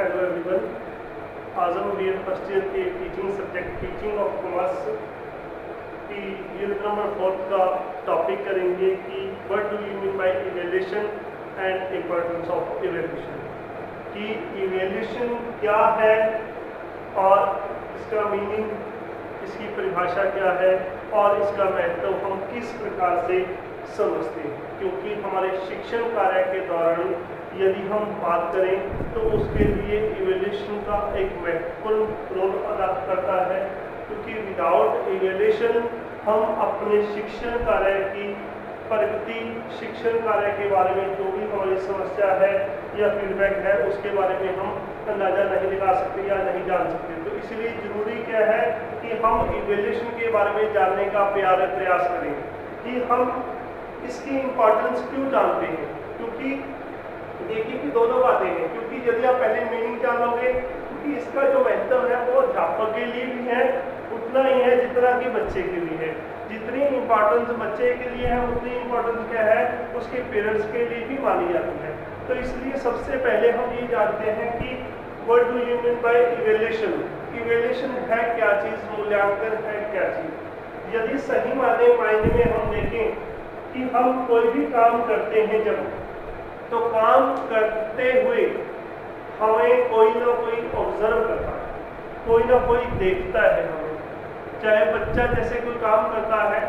Hello everyone. आज हम B Ed first year के teaching subject teaching of commerce की यूनिट नंबर 4 का टॉपिक करेंगे कि what do you mean by evaluation and importance of evaluation, कि इवैल्यूएशन क्या है और इसका मीनिंग, इसकी परिभाषा क्या है और इसका महत्व हम किस प्रकार से समझते हैं। क्योंकि हमारे शिक्षण कार्य के दौरान यदि हम बात करें तो उसके लिए इवैल्यूएशन का एक महत्वपूर्ण रोल अदा करता है, क्योंकि विदाउट इवैल्यूएशन हम अपने शिक्षण कार्य की प्रगति, शिक्षण कार्य के बारे में जो भी हमारी समस्या है या फीडबैक है उसके बारे में हम अंदाजा नहीं लगा सकते या नहीं जान सकते। तो इसलिए ज़रूरी क्या है कि हम इवैल्यूएशन के बारे में जानने का प्रयास करें कि हम इसकी इम्पोर्टेंस क्यों जानते हैं। क्योंकि देखिए कि दोनों बातें हैं, क्योंकि यदि आप पहले मीनिंग जान लोगे, क्योंकि इसका जो महत्व है वो अध्यापक के लिए भी है उतना ही है जितना कि बच्चे के लिए है। जितनी इम्पोर्टेंस बच्चे के लिए है उतनी इम्पोर्टेंस क्या है उसके पेरेंट्स के लिए भी मानी जाती है। तो इसलिए सबसे पहले हम ये जानते हैं कि what do you mean by evaluation. Evaluation है क्या चीज़, मूल्यांकन है क्या चीज़। यदि सही मायने में हम देखें कि हम कोई भी काम करते हैं जब, तो काम करते हुए हमें कोई ना कोई ऑब्जर्व करता है, कोई ना कोई देखता है हमें। चाहे बच्चा जैसे कोई काम करता है,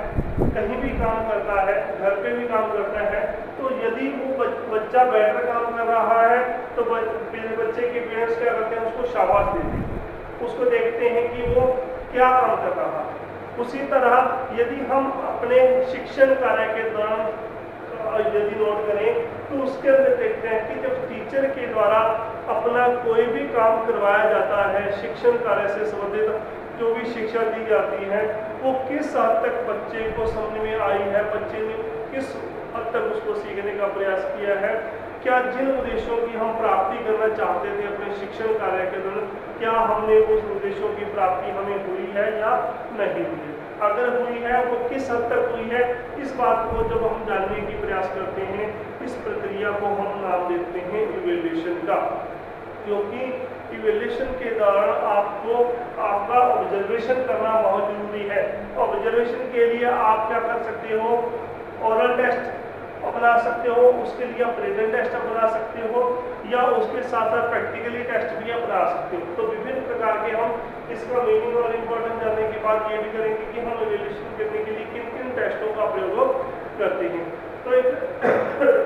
कहीं भी काम करता है, घर पे भी काम करता है, तो यदि वो बच्चा बेहतर काम कर रहा है तो बच्चे के पेरेंट्स क्या करते हैं, उसको शाबाश देते हैं, उसको देखते हैं कि वो क्या काम कर रहा है। उसी तरह यदि हम अपने शिक्षण कार्य के दौरान यदि नोट करें तो उसके अंदर देखते हैं कि जब टीचर के द्वारा अपना कोई भी काम करवाया जाता है, शिक्षण कार्य से संबंधित जो भी शिक्षा दी जाती है वो किस हद तक बच्चे को समझ में आई है, बच्चे ने किस हद तक उसको सीखने का प्रयास किया है, क्या जिन उद्देश्यों की हम प्राप्ति करना चाहते थे अपने शिक्षण कार्य के दौरान, क्या हमने उस उद्देश्यों की प्राप्ति हमें हुई है या नहीं हुई है। अगर हुई है वो किस हद तक हुई है, इस बात को जब हम जानने की प्रयास करते हैं, इस प्रक्रिया को हम नाम देते हैं इवैल्यूएशन का। क्योंकि इवैल्यूएशन के दौरान आपको आपका ऑब्जर्वेशन करना बहुत जरूरी है। ऑब्जर्वेशन के लिए आप क्या कर सकते हो, ओरल टेस्ट अपना सकते हो, उसके लिए आप रिटन टेस्ट अपना सकते हो या उसके साथ साथ प्रैक्टिकली टेस्ट भी अपना सकते हो। तो विभिन्न प्रकार के हम इसका मीनिंग और इम्पोर्टेंस जानने के बाद ये भी करेंगे कि हम इवैल्यूएशन करने के लिए किन किन टेस्टों का प्रयोग करते हैं। तो एक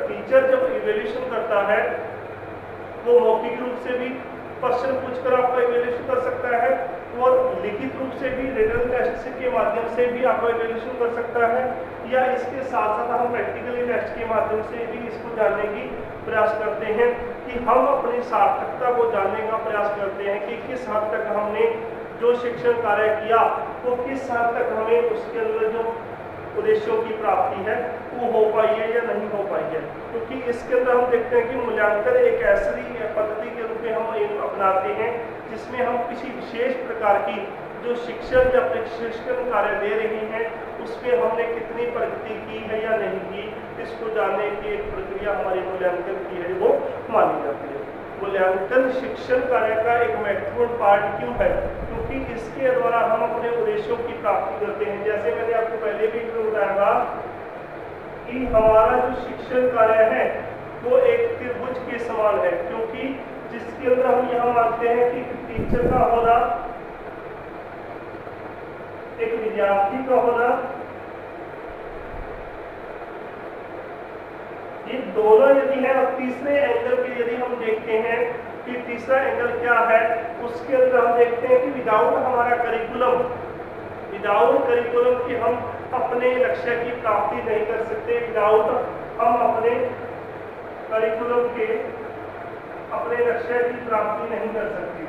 टीचर जब इवैल्यूएशन करता है वो मौखिक रूप से भी क्वेश्चन पूछकर आपका इवैल्यूएशन कर सकता है और लिखित रूप से भी रिटन टेस्ट के माध्यम से भी आपका इवैल्यूएशन कर सकता है, या इसके साथ साथ हम प्रैक्टिकली टेस्ट के माध्यम से भी इसको जानने की प्रयास करते हैं कि हम अपनी सार्थकता को जानने का प्रयास करते हैं कि किस हद तक हमने जो शिक्षण कार्य किया वो किस हद तक हमें उसके अंदर जो उद्देश्यों की प्राप्ति है वो हो पाई है या नहीं हो पाई है। क्योंकि इसके अंदर हम देखते हैं कि मूल्यांकन एक ऐसी पद्धति के रूप में हम अपनाते हैं जिसमें हम किसी विशेष प्रकार की जो शिक्षण या प्रशिक्षण कार्य दे रही हैं उसमें हमने कितनी प्रगति की है या नहीं की, इसको जानने की एक प्रक्रिया हमारी मूल्यांकन की है वो मानी जाती है। मूल्यांकन शिक्षण कार्य का एक महत्वपूर्ण पार्ट क्यों है, क्योंकि इसके द्वारा हम अपने उद्देश्यों की प्राप्ति करते हैं। जैसे मैंने आपको पहले भी बताया था कि हमारा जो शिक्षण कार्य है वो एक त्रिभुज के समान है, क्योंकि जिसके अंदर हम यहाँ मानते हैं कि टीचर का होना, एक विद्यार्थी का होना, ये दोनों यदि है। और तीसरे एंगल के यदि हम देखते हैं कि तीसरा एंगल क्या है, उसके अंदर हम देखते हैं कि विदाउट हमारा करिकुलम, विदाउट करिकुलम कि हम अपने लक्ष्य की प्राप्ति नहीं कर सकते। विदाउट हम अपने करिकुलम के अपने लक्ष्य की प्राप्ति नहीं कर सकते।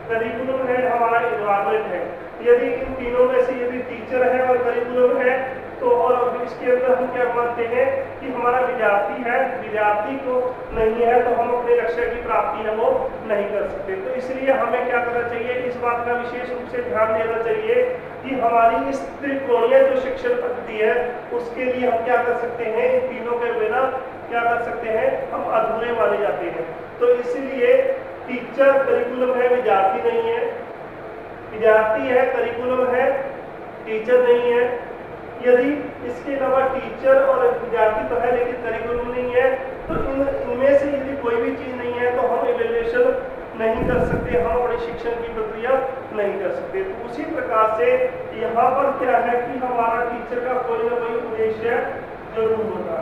करिकुलम है हमारा एनवायरनमेंट है। यदि इन तीनों में से यदि टीचर है और करिकुलम है तो और इसके अंदर हम क्या मानते हैं कि हमारा विद्यार्थी है, विद्यार्थी को नहीं है तो हम अपने लक्ष्य की प्राप्ति है वो नहीं कर सकते। तो इसलिए हमें क्या करना चाहिए, इस बात का विशेष रूप से ध्यान देना चाहिए कि हमारी इस त्रिकोणीय जो शिक्षण पद्धति है उसके लिए हम क्या कर सकते हैं, इन तीनों के बिना क्या कर सकते हैं, हम अधूरे माने जाते हैं। तो इसलिए टीचर करिकुलम है, विद्यार्थी नहीं है, विद्यार्थी है करिकुलम है, टीचर नहीं है। यदि इसके अलावा टीचर और विद्यार्थी तो है लेकिन करिकुलम नहीं है, तो इनमें से यदि कोई भी चीज नहीं है तो हम इवैल्यूएशन नहीं कर सकते, हम अपने शिक्षण की प्रक्रिया नहीं कर सकते। तो उसी प्रकार से यहाँ पर क्या है कि हमारा टीचर का कोई ना कोई उद्देश्य जरूर होगा।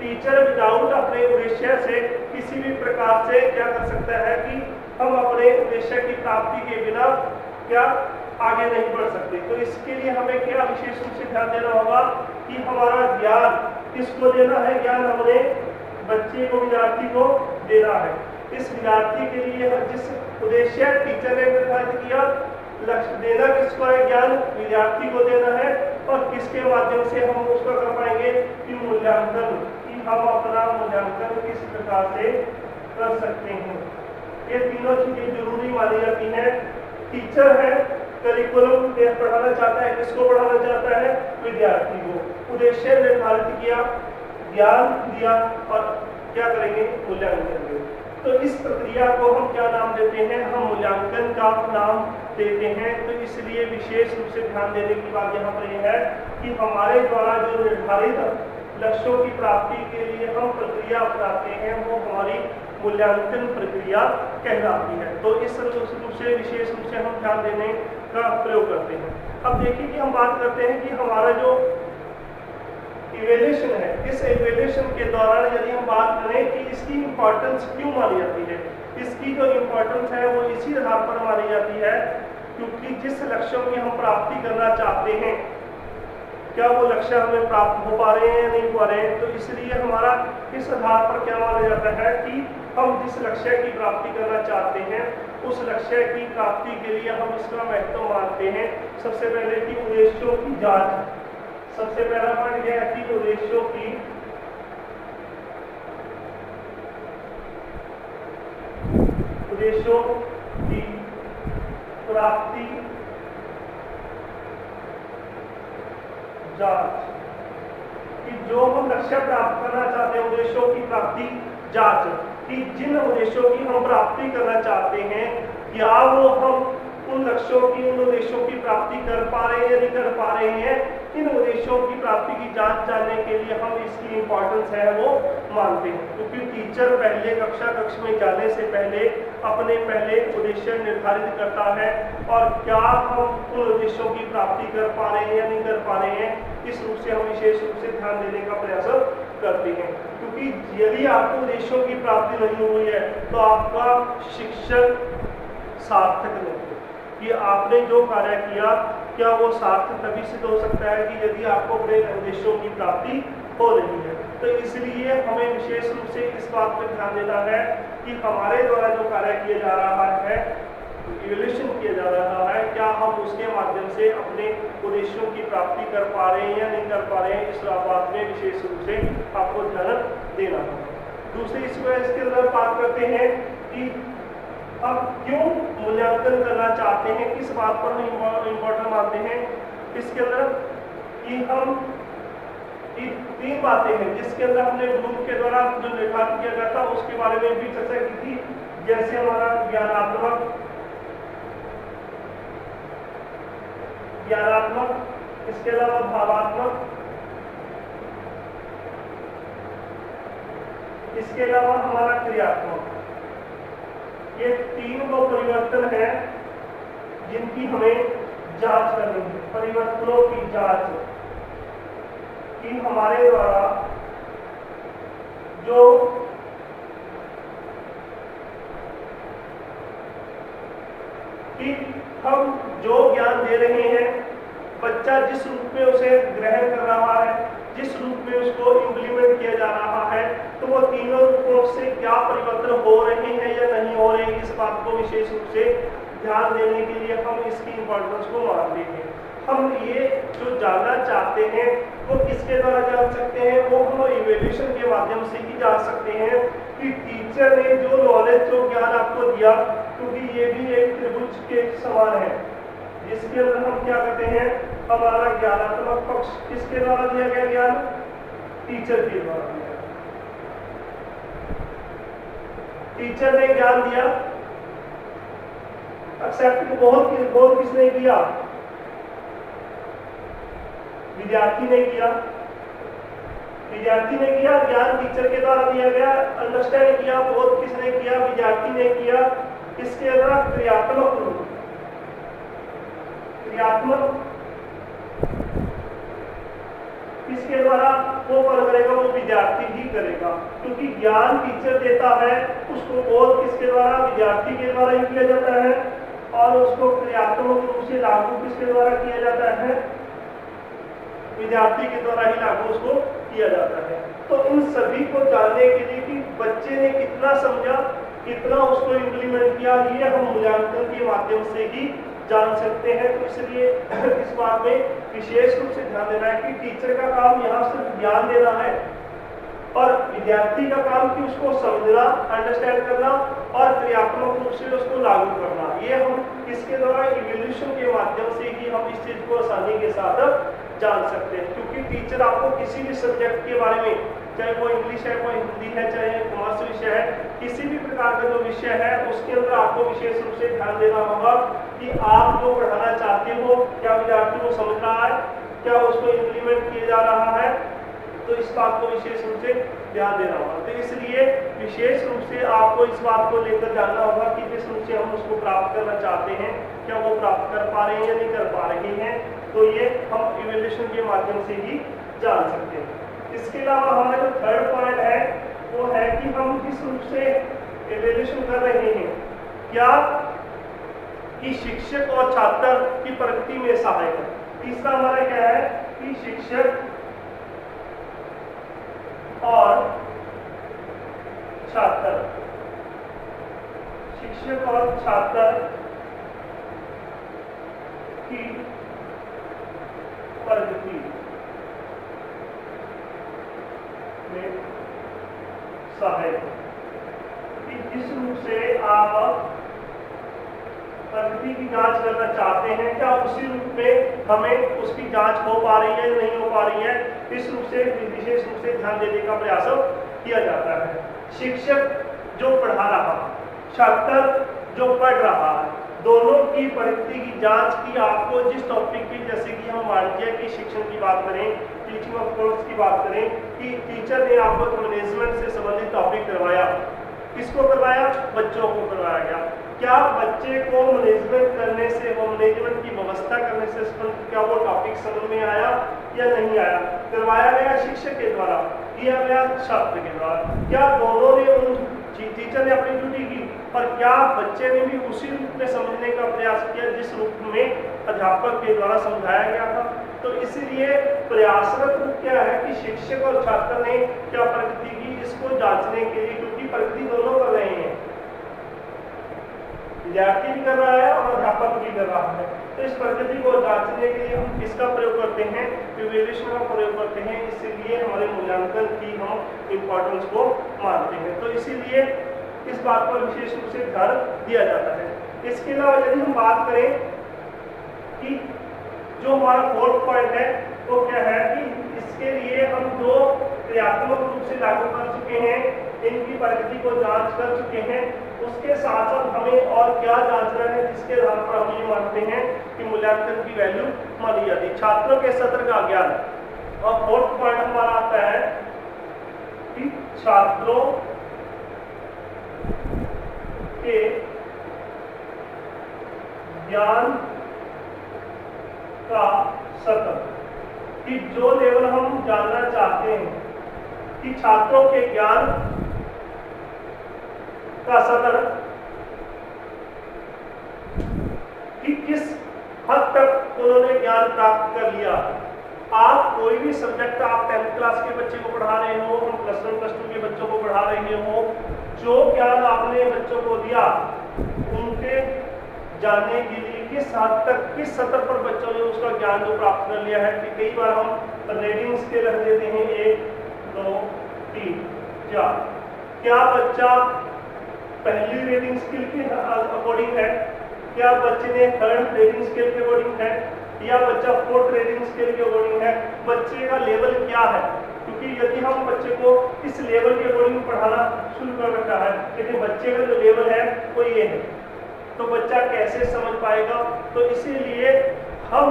टीचर विदाउट अपने उद्देश्य से किसी भी प्रकार से क्या कर सकता है कि हम अपने उद्देश्य की प्राप्ति के बिना क्या आगे नहीं बढ़ सकते। तो इसके लिए हमें क्या विशेष रूप से ध्यान देना होगा कि हमारा ज्ञान किसको देना है, ज्ञान हमने बच्चे को, विद्यार्थी को देना है। इस विद्यार्थी के लिए जिस उद्देश्य टीचर ने निर्धारित किया, लक्ष्य देना किसको है, ज्ञान विद्यार्थी को देना है, और किसके माध्यम से हम उसको कर पाएंगे कि मूल्यांकन, कि हम अपना मूल्यांकन किस प्रकार से कर सकते हैं। ये तीनों चीजें जरूरी मानी जाती हैं। टीचर है करिकुलम पढ़ाना चाहता है, किसको पढ़ाना चाहता है, विद्यार्थी को। उद्देश्य निर्धारित किया, ज्ञान दिया, और क्या करेंगे, मूल्यांकन करेंगे। तो इस प्रक्रिया को हम क्या नाम देते हैं, हम मूल्यांकन का नाम देते हैं। तो इसलिए विशेष रूप से ध्यान देने की बात यहाँ पर यह है कि हमारे द्वारा जो निर्धारित लक्ष्यों की प्राप्ति के लिए हम प्रक्रिया अपनाते हैं वो हमारी मूल्यांकन प्रक्रिया कहलाती है। तो इस रूप से विशेष रूप से हम ध्यान देने का प्रयोग करते हैं। अब देखिए कि हम बात करते हैं कि हमारा जो इवैल्यूएशन है, इस इवैल्यूएशन के दौरान यदि हम बात करें कि इसकी इंपॉर्टेंस क्यों मानी जाती है, इसकी जो इंपॉर्टेंस है वो इसी आधार पर मानी जाती है क्योंकि जिस लक्ष्यों की हम प्राप्ति करना चाहते हैं, क्या वो लक्ष्य हमें प्राप्त हो पा रहे हैं या नहीं पा रहे हैं। तो इसलिए हमारा इस आधार पर क्या माना जाता है कि हम जिस लक्ष्य की प्राप्ति करना चाहते हैं उस लक्ष्य की प्राप्ति के लिए हम इसका महत्व मानते हैं। सबसे पहले कि उद्देश्यों की जांच, सबसे पहला पॉइंट यह है कि उद्देश्यों की प्राप्ति जांच, कि जो हम लक्ष्य प्राप्त करना चाहते हैं, उद्देश्यों की प्राप्ति जांच, कि जिन उद्देश्यों की हम प्राप्ति करना चाहते हैं क्या वो हम उन लक्ष्यों की, उन उद्देश्यों की प्राप्ति कर पा रहे हैं या नहीं कर पा रहे हैं। इन उद्देश्यों की प्राप्ति की जांच जानने के लिए हम इसकी इंपॉर्टेंस है वो मानते हैं, क्योंकि टीचर पहले कक्ष में जाने से पहले अपने पहले उद्देश्य निर्धारित करता है और क्या हम उन उद्देश्यों की प्राप्ति कर पा रहे हैं या नहीं कर पा रहे हैं। इस रूप से हम विशेष रूप से ध्यान देने का प्रयास करते हैं, क्योंकि यदि आपको उद्देश्यों की प्राप्ति नहीं हुई है तो आपका शिक्षण सार्थक नहीं है कि आपने जो कार्य किया क्या वो सार्थक तभी सिद्ध हो सकता है कि यदि आपको अपने उद्देश्यों की प्राप्ति हो रही है। तो इसलिए हमें विशेष रूप से इस बात पर ध्यान देना है कि हमारे द्वारा जो कार्य किया जा रहा है, इवैल्यूएशन किया जा रहा है, क्या हम उसके माध्यम से अपने उद्देश्यों की प्राप्ति कर पा रहे हैं या नहीं कर पा रहे हैं। इस बात में विशेष रूप से आपको ध्यान देना होगा। दूसरी इसके अंदर बात करते हैं कि अब क्यों मूल्यांकन करना चाहते हैं, किस बात पर हम इम्पोर्टेंट मानते हैं। इसके अंदर कि हम तीन बातें हैं जिसके अंदर हमने ब्लूम के द्वारा जो निर्धारित किया गया था उसके बारे में भी चर्चा की थी, जैसे हमारा ज्ञानात्मक, इसके अलावा भावात्मक, इसके अलावा हमारा क्रियात्मक। ये तीन वो परिवर्तन है जिनकी हमें जांच करनी है। परिवर्तनों की जांच कि हमारे द्वारा जो कि हम जो ज्ञान दे रहे हैं, बच्चा जिस रूप में उसे ग्रहण कर रहा है, जिस रूप में उसको इम्प्लीमेंट किया जा रहा है, तो वो तीनों रूपों से क्या परिवर्तन हो रहे हैं या नहीं हो रहे हैं, इस बात को विशेष रूप से ध्यान देने के लिए हम इसकी इंपॉर्टेंस को मानते हैं। हम ये जो जानना चाहते हैं वो किसके द्वारा जान सकते हैं, वो हम इवैल्यूएशन के माध्यम से ही जान सकते हैं कि टीचर ने जो नॉलेज, जो ज्ञान आपको दिया, क्योंकि ये भी एक त्रिभुज के समान है जिसके अंदर हम क्या करते हैं, हमारा ज्ञानात्मक पक्ष किसके द्वारा दिया गया ज्ञान, टीचर के द्वारा दिया। टीचर ने ज्ञान दिया, एक्सेप्ट बहुत किसने किया? विद्यार्थी ने किया। विद्यार्थी ने किया, ज्ञान टीचर के द्वारा दिया गया, अंडरस्टैंड किया, बहुत किसने किया? विद्यार्थी ने किया। इसके द्वारा क्रियात्मक रूप, क्रियात्मक किसके द्वारा वो कौन करेगा? वो विद्यार्थी ही करेगा, क्योंकि ज्ञान टीचर देता है, उसको बोध किसके द्वारा? विद्यार्थी के द्वारा ही किया जाता है, और उसको क्रियात्मक रूप से लागू किसके द्वारा किया जाता है? विद्यार्थी के द्वारा ही लागू उसको किया जाता है। तो इन सभी को जानने के लिए कि बच्चे ने कितना समझा, कितना उसको इम्प्लीमेंट किया, ये हम मूल्यांकन के माध्यम से ही जान सकते हैं। तो इसलिए इस बात में विशेष रूप से ध्यान देना है कि टीचर का काम यहाँ सिर्फ ज्ञान देना है, और विद्यार्थी का काम कि उसको समझना, अंडरस्टैंड करना और क्रियात्मक रूप से उसको लागू करना। ये हम इसके द्वारा इवोल्यूशन के माध्यम से ही हम इस चीज को आसानी के साथ जान सकते हैं, क्योंकि टीचर आपको किसी भी सब्जेक्ट के बारे में, चाहे वो इंग्लिश है, कोई हिंदी है, चाहे कॉमर्स विषय है, किसी भी प्रकार का जो विषय है उसके अंदर आपको विशेष रूप से ध्यान देना होगा कि आप जो पढ़ाना चाहते हो क्या विद्यार्थी को समझ रहा है, क्या उसको इम्प्लीमेंट किया जा रहा है। तो इस बात को विशेष रूप से ध्यान देना होगा। तो इसलिए विशेष रूप से आपको इस बात को लेकर जानना होगा कि जिस रूप से हम उसको प्राप्त करना चाहते हैं क्या वो प्राप्त कर पा रहे हैं या नहीं कर पा रहे हैं। तो ये हम इवैल्यूएशन के माध्यम से ही जान सकते हैं। इसके अलावा हमारा जो थर्ड पॉइंट है वो है कि हम किस रूप से इवैल्यूएशन कर रहे हैं, क्या कि शिक्षक और छात्र की प्रगति में सहायक है। तीसरा हमारा क्या है कि शिक्षक और छात्र, शिक्षक और छात्र की प्रगति में सहायक है। कि जिस रूप से आप प्रगति की जांच करना चाहते हैं क्या उसी रूप में हमें उसकी जांच हो पा रही है या नहीं हो पा रही है, इस रूप से विशेष रूप से ध्यान देने का प्रयास किया जाता है। शिक्षक जो पढ़ा रहा, छात्र जो पढ़ रहा है, दोनों की प्रगति की जांच की आपको जिस टॉपिक की, जैसे कि हम वाणिज्य की शिक्षण की बात करें, टीचिंग ऑफ कोर्स की बात करें कि टीचर ने आपको मैनेजमेंट से संबंधित टॉपिक करवाया, किसको करवाया? बच्चों को करवाया गया। क्या बच्चे को मैनेजमेंट करने से, वो मैनेजमेंट की व्यवस्था करने से क्या वो टॉपिक समझ में आया या नहीं आया? करवाया गया शिक्षक के द्वारा, किया गया छात्र के द्वारा। क्या दोनों ने, उन टीचर ने अपनी ड्यूटी की और क्या बच्चे ने भी उसी रूप में समझने का प्रयास किया जिस रूप में अध्यापक के द्वारा समझाया गया था? तो इसीलिए प्रयासरत रूप क्या है कि शिक्षक और छात्र ने क्या प्रगति की, इसको जांचने के लिए, क्योंकि प्रगति दोनों कर रहे हैं, विद्यार्थी भी कर रहा है और अध्यापक भी कर रहा है। तो इस प्रगति को जांचने के लिए हम किसका प्रयोग करते हैं? इवैल्यूएशन का प्रयोग करते हैं। इसीलिए हमारे मूल्यांकन की हम इम्पोर्टेंस को मानते हैं। तो इसीलिए इस बात पर विशेष रूप से ध्यान दिया जाता है। इसके अलावा यदि हम बात करें कि जो हमारा फोर्थ पॉइंट है वो क्या है कि इसके लिए हम जो क्रियात्मक रूप से लागू कर चुके हैं, इनकी प्रगति को जांच कर चुके हैं, उसके साथ साथ हमें और क्या जांचना है जिसके आधार पर हम ये मानते हैं कि मूल्यांकन की वैल्यू मानी जाती है। छात्रों के सत्र का ज्ञान, और फोर्थ पॉइंट हमारा आता है कि छात्रों के ज्ञान का सत्र, कि जो लेवल हम जानना चाहते हैं कि छात्रों के ज्ञान का सतर कि किस हद तक उन्होंने ज्ञान प्राप्त कर लिया। आप कोई भी सब्जेक्ट, आप 10th क्लास के बच्चे को पढ़ा रहे हो, हम प्लस 1 प्लस 2 के बच्चों को पढ़ा रहे हो, जो ज्ञान आपने बच्चों को दिया उनके जानने के लिए किस हद तक, किस सतर पर बच्चों ने उसका ज्ञान जो प्राप्त कर लिया है। कि कई बार हम रेटिंग स्केल रख देते हैं 1 2 3 4, क्या बच्चा पहली रेटिंग स्केल के अकॉर्डिंग है, क्या बच्चे ने थर्ड रेटिंग स्केल के अकॉर्डिंग है, या बच्चा फोर्थ रेटिंग स्केल के अकॉर्डिंग है, बच्चे का लेवल क्या है। क्योंकि क्योंकि यदि हम बच्चे को इस लेवल के अकॉर्डिंग पढ़ाना शुरू कर रखा है, लेकिन बच्चे का जो लेवल है वो ये है, तो बच्चा कैसे समझ पाएगा। तो इसीलिए हम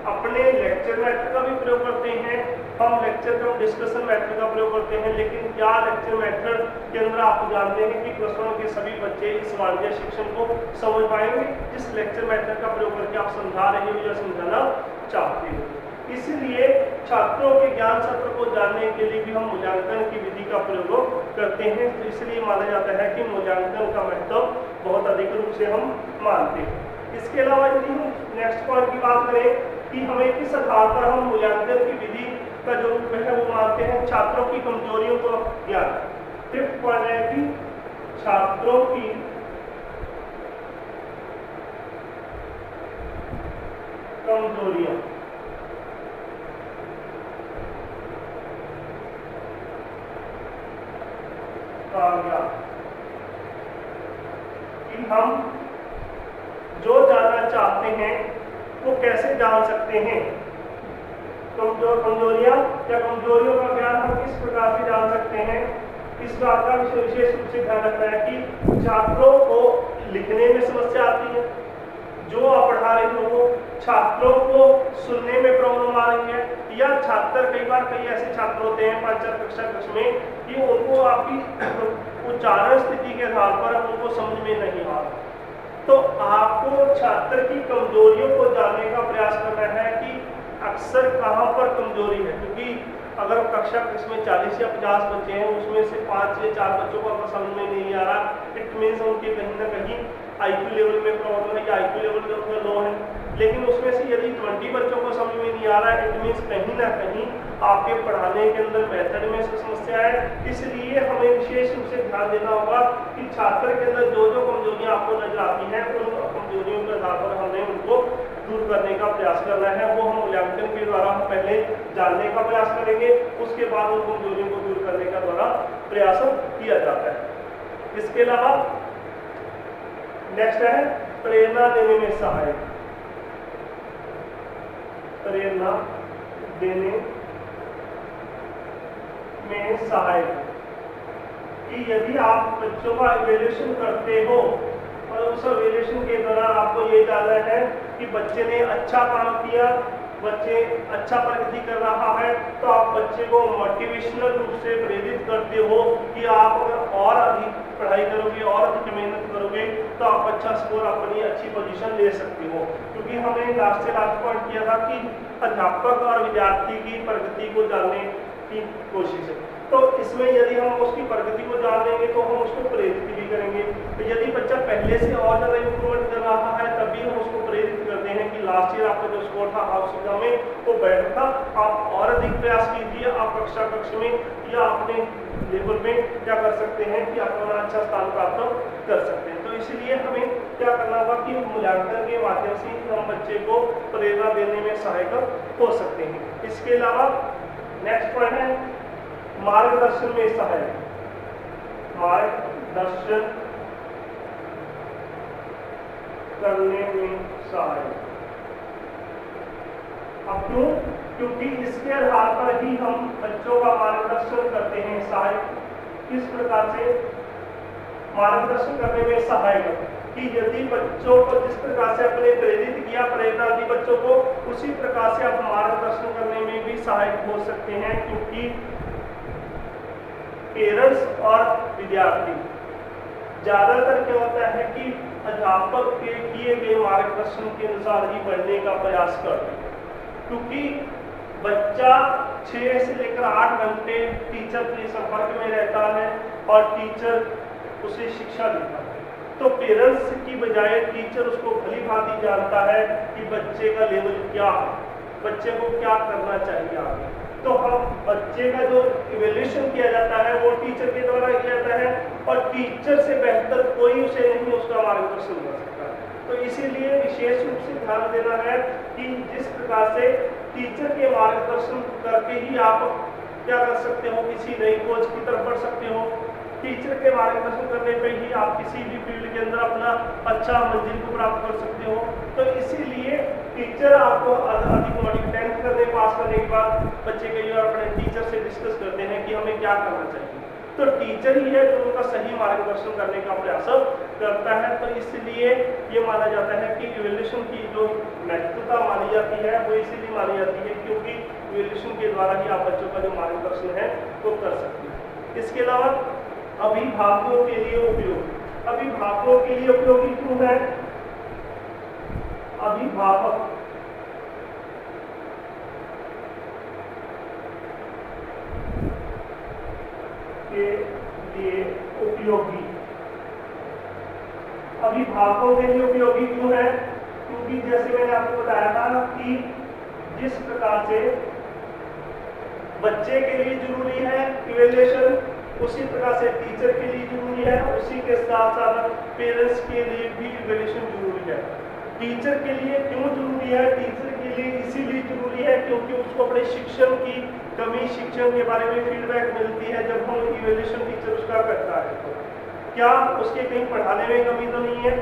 अपने लेक्चर मेथड का भी प्रयोग करते हैं, हम लेक्चर का डिस्कशन मेथड का प्रयोग करते हैं, लेकिन क्या लेक्चर मेथड के अंदर आप जानते हैं कि प्लस वन के सभी बच्चे इस वाणिज्य शिक्षण को समझ पाएंगे जिस लेक्चर मेथड का प्रयोग करके आप समझा रहे हो या समझाना चाहते हो। इसलिए छात्रों के ज्ञान सत्र को जानने के लिए भी हम मूल्यांकन की विधि का प्रयोग करते हैं। तो इसलिए माना जाता है कि मूल्यांकन का महत्व बहुत अधिक रूप से हम मानते हैं। इसके अलावा यदि हम नेक्स्ट पॉइंट की बात करें कि हमें किस आधार पर हम मूल्यांकन की विधि का जो रूप है वो मानते हैं, छात्रों की कमजोरियों को ज्ञान। फिफ्थ पॉइंट है कि छात्रों की कमजोरियों का ज्ञान, कि हम जो जानना चाहते हैं वो कैसे जान सकते हैं। कमजोरियां या कमजोरियों का ज्ञान हम किस प्रकार से जान सकते हैं, इस बात का विशेष रूप से ध्यान रखना है कि छात्रों को लिखने में समस्या आती है, जो आप पढ़ा रहे हो छात्रों को सुनने में प्रॉब्लम आ रही है, या छात्र कई ऐसे छात्र होते हैं 5-4 कक्षा में कि उनको आपकी उच्चारण स्थिति के आधार पर उनको समझ में नहीं आ रहा। तो आपको छात्र की कमजोरियों को जानने का प्रयास करना है कि अक्सर कहाँ पर कमजोरी है, क्योंकि अगर कक्षा में 40 या 50 बच्चे हैं उसमें से 5 या 4 बच्चों को अगर समझ में नहीं आ रहा, इट मीन्स उनके कहीं ना कहीं IQ लेवल में प्रॉब्लम है या IQ लेवल उनका लो है। लेकिन उसमें से यदि 20 बच्चों को समझ में नहीं आ रहा है, इट मीन्स कहीं ना कहीं आपके पढ़ाने के अंदर मेथड में समस्या है। इसलिए हमें विशेष रूप से ध्यान देना होगा कि छात्र के अंदर जो जो कमजोरियां आपको नजर आती हैं उन कमजोरियों के आधार पर हमें उनको दूर करने का प्रयास करना है। वो हम मूल्यांकन के द्वारा हम पहले जानने का प्रयास करेंगे, उसके बाद उन कमजोरियों को दूर करने का द्वारा प्रयास किया जाता है। इसके अलावा नेक्स्ट है प्रेरणा देने में सहायक। प्रेरणा देने में सहायक कि यदि आप बच्चों का इवैल्यूएशन करते हो और उस इवैल्यूएशन के दौरान आपको ये जानना है कि बच्चे ने अच्छा काम किया, बच्चे अच्छा प्रगति कर रहा है, तो आप बच्चे को मोटिवेशनल रूप से प्रेरित करते हो कि आप अगर और अधिक पढ़ाई करोगे और अधिक मेहनत करोगे तो आप अच्छा स्कोर, अपनी अच्छी पोजीशन ले सकते हो। क्योंकि हमने लास्ट पॉइंट किया था कि अध्यापक और विद्यार्थी की प्रगति को जानने की कोशिश है। तो इसमें यदि हम उसकी प्रगति को जान लेंगे तो हम उसको प्रेरित भी करेंगे। तो यदि बच्चा पहले से और ज़्यादा इम्प्रूवमेंट कर रहा है तभी हम उसको प्रेरित करते हैं कि लास्ट ईयर आपका जो स्कोर था हाउस एग्जाम में वो बेटर था, आप और अधिक प्रयास कीजिए, आप कक्षा में या अपने लेवल में क्या कर सकते हैं कि आप अपना अच्छा स्थान प्राप्त कर सकते हैं। तो इसलिए हमें क्या करना होगा कि मूल्यांकन के माध्यम से हम बच्चे को प्रेरणा देने में सहायक हो सकते हैं। इसके अलावा नेक्स्ट पॉइंट है मार्गदर्शन में सहायक। मार्गदर्शन करने में सहायक। अब क्यों? क्योंकि इसके आधार पर ही हम बच्चों का मार्गदर्शन करते हैं। सहायक किस प्रकार से मार्गदर्शन करने में सहायक कि यदि बच्चों को जिस प्रकार से आपने प्रेरित किया, प्रेरणा दी बच्चों को, उसी प्रकार से आप मार्गदर्शन करने में भी सहायक हो सकते हैं। क्योंकि पेरेंट्स और विद्यार्थी ज्यादातर क्या होता है कि अध्यापक के किए गए मार्गदर्शन के अनुसार ही बढ़ने का प्रयास करते हैं। क्योंकि बच्चा 6 से लेकर 8 घंटे टीचर के संपर्क में रहता है और टीचर उसे शिक्षा देता है। तो पेरेंट्स की बजाय टीचर उसको भली भांति जानता है कि बच्चे का लेवल क्या है, बच्चे को क्या करना चाहिए आगे। तो हम बच्चे का जो इवैल्यूएशन किया जाता है वो टीचर के द्वारा किया जाता है और टीचर से बेहतर कोई उसे नहीं उसका मार्गदर्शन कर सकता है। तो इसीलिए विशेष रूप से ध्यान देना है कि जिस प्रकार से टीचर के मार्गदर्शन करके ही आप क्या कर सकते हो, किसी नई खोज की तरफ बढ़ सकते हो। टीचर के मार्गदर्शन करने पे ही आप किसी भी फील्ड के अंदर अपना अच्छा मंजिल को प्राप्त कर सकते हो। तो इसीलिए टीचर आपको अधिक मोटिवेट करने में पास करने के बाद बच्चे कई बार अपने टीचर से डिस्कस करते हैं कि हमें क्या करना चाहिए, तो टीचर ही है जो उनका सही मार्गदर्शन करने का प्रयास करता है। तो इसलिए ये माना जाता है कि इवैल्यूएशन की जो महत्वता मानी जाती है वो इसीलिए मानी जाती है क्योंकि इवैल्यूएशन के द्वारा ही आप बच्चों का जो मार्गदर्शन है वो कर सकते हैं। इसके अलावा अभिभावकों के लिए उपयोगी, अभिभावकों के लिए उपयोगी क्यों है? अभिभावक के लिए उपयोगी, अभिभावकों के लिए उपयोगी क्यों है? क्योंकि जैसे मैंने आपको बताया था कि जिस प्रकार से बच्चे के लिए जरूरी है इवैल्यूएशन, उसी प्रकार से टीचर के लिए जरूरी है, उसी के साथ साथ पेरेंट्स के लिए भी इवैल्यूएशन जरूरी है। टीचर के लिए क्यों जरूरी है? टीचर के लिए इसीलिए जरूरी है क्योंकि उसको अपने शिक्षण की कमी, शिक्षण के बारे में फीडबैक मिलती है जब हम इवैल्यूएशन टीचर उसका करता है। तो क्या उसके कहीं पढ़ाने में कमी तो नहीं है?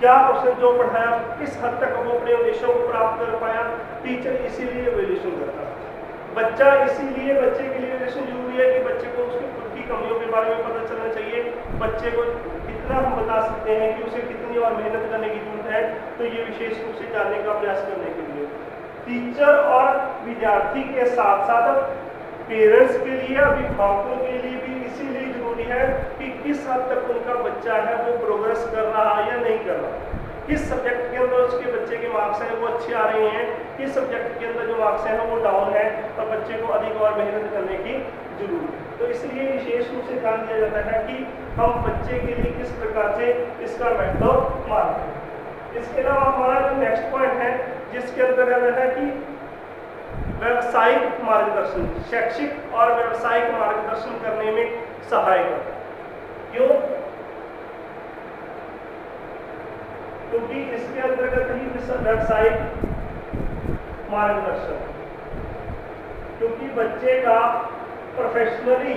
क्या उसने जो पढ़ाया किस हद तक वो अपने उद्देश्यों को प्राप्त कर पाया? टीचर इसीलिए इवैल्यूएशन करता है। बच्चा इसीलिए, बच्चे के लिए इवैल्यूएशन जरूरी है कि बच्चे को उसकी खुद की कमियों के बारे में पता चलना चाहिए, बच्चे को कितना हम बता सकते हैं कि उसे कितनी और मेहनत करने की जरूरत है, तो ये विशेष रूप से जानने का प्रयास करने के लिए टीचर और विद्यार्थी के साथ साथ पेरेंट्स के लिए, अभिभावकों के लिए भी इसीलिए जरूरी है कि किस हद तक उनका बच्चा है वो प्रोग्रेस कर रहा है या नहीं कर रहा, किस सब्जेक्ट के अंदर उसके बच्चे के मार्क्स हैं वो अच्छे आ रहे हैं, किस सब्जेक्ट के अंदर जो मार्क्स हैं वो डाउन है और बच्चे को अधिक और मेहनत करने की जरूरत है। तो इसलिए विशेष रूप से ध्यान दिया जाता है कि हम बच्चे के लिए किस प्रकार से इसका महत्व मानते हैं। इसके अलावा हमारा जो नेक्स्ट पॉइंट है जिसके अंतर्गत है कि व्यावसायिक मार्गदर्शन, शैक्षिक और व्यावसायिक मार्गदर्शन करने में सहायक है। क्यों? क्योंकि इसके अंतर्गत ही व्यावसायिक मार्गदर्शन, क्योंकि बच्चे का प्रोफेशनली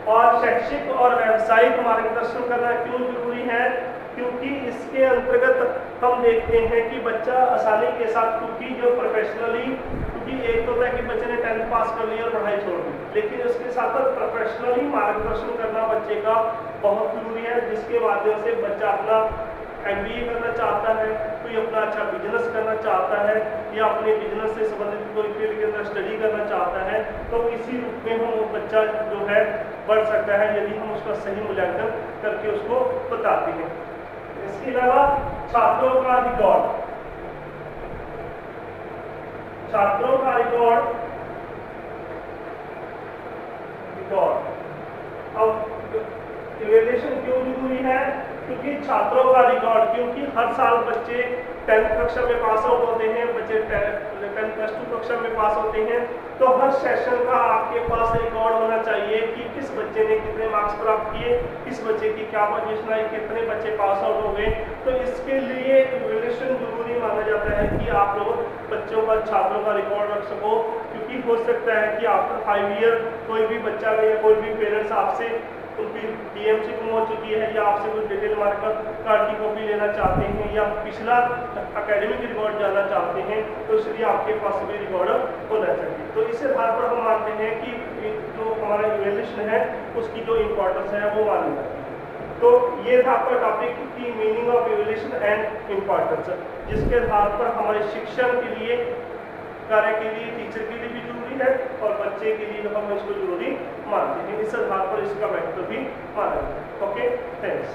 और शैक्षिक और व्यावसायिक मार्गदर्शन करना क्यों जरूरी है? क्योंकि इसके अंतर्गत हम देखते हैं कि बच्चा आसानी के साथ, क्योंकि जो प्रोफेशनली, क्योंकि एक तो होता है कि बच्चे ने 10th पास कर लिया और पढ़ाई छोड़ दी, लेकिन उसके साथ साथ प्रोफेशनली मार्गदर्शन करना बच्चे का बहुत जरूरी है, जिसके माध्यम से बच्चा अपना MBA करना चाहता है, कोई अपना अच्छा बिजनेस करना चाहता है या अपने बिजनेस से संबंधित कोई फील्ड के अंदर स्टडी करना चाहता है, तो इसी रूप में हम वो बच्चा जो है बढ़ सकता है यदि हम उसका सही मूल्यांकन करके उसको बताते हैं। इसके अलावा छात्रों का रिकॉर्ड, छात्रों का रिकॉर्ड अब इवैल्यूएशन क्यों जरूरी है? क्योंकि छात्रों का रिकॉर्ड, क्योंकि हर साल बच्चे 10th कक्षा में पास आउट होते हैं, बच्चे 10 प्लस 2 कक्षा में पास होते हैं, तो हर सेशन का आपके पास रिकॉर्ड होना चाहिए कि किस बच्चे ने कितने मार्क्स प्राप्त किए, किस बच्चे की क्या पोजीशन आई, कितने बच्चे पास आउट हो गए। तो इसके लिए इवैल्यूएशन जरूरी माना जाता है कि आप लोग बच्चों का, छात्रों का रिकॉर्ड रख सको, क्योंकि हो सकता है कि आफ्टर 5 ईयर कोई भी बच्चा या कोई भी पेरेंट्स आपसे उनकी DMC गुम हो चुकी है या आपसे कुछ डिटेल मार्कर कार्ड की कॉपी लेना चाहते हैं या पिछला एकेडमिक रिकॉर्ड जानना चाहते हैं, तो इसलिए आपके पास भी रिकॉर्ड होना चाहिए। तो इस आधार पर हम मानते हैं कि जो हमारा इवैल्यूएशन है उसकी जो इम्पोर्टेंस है वो मानी जाती है। तो ये था आपका टॉपिक की meaning of evaluation and importance, जिसके आधार पर हमारे शिक्षण के लिए, कार्य के लिए, टीचर के लिए भी जरूरी है और बच्चे के लिए हम इसको जरूरी मानते हैं। इस आधार पर इसका महत्व भी माना जाता है। Okay, thanks.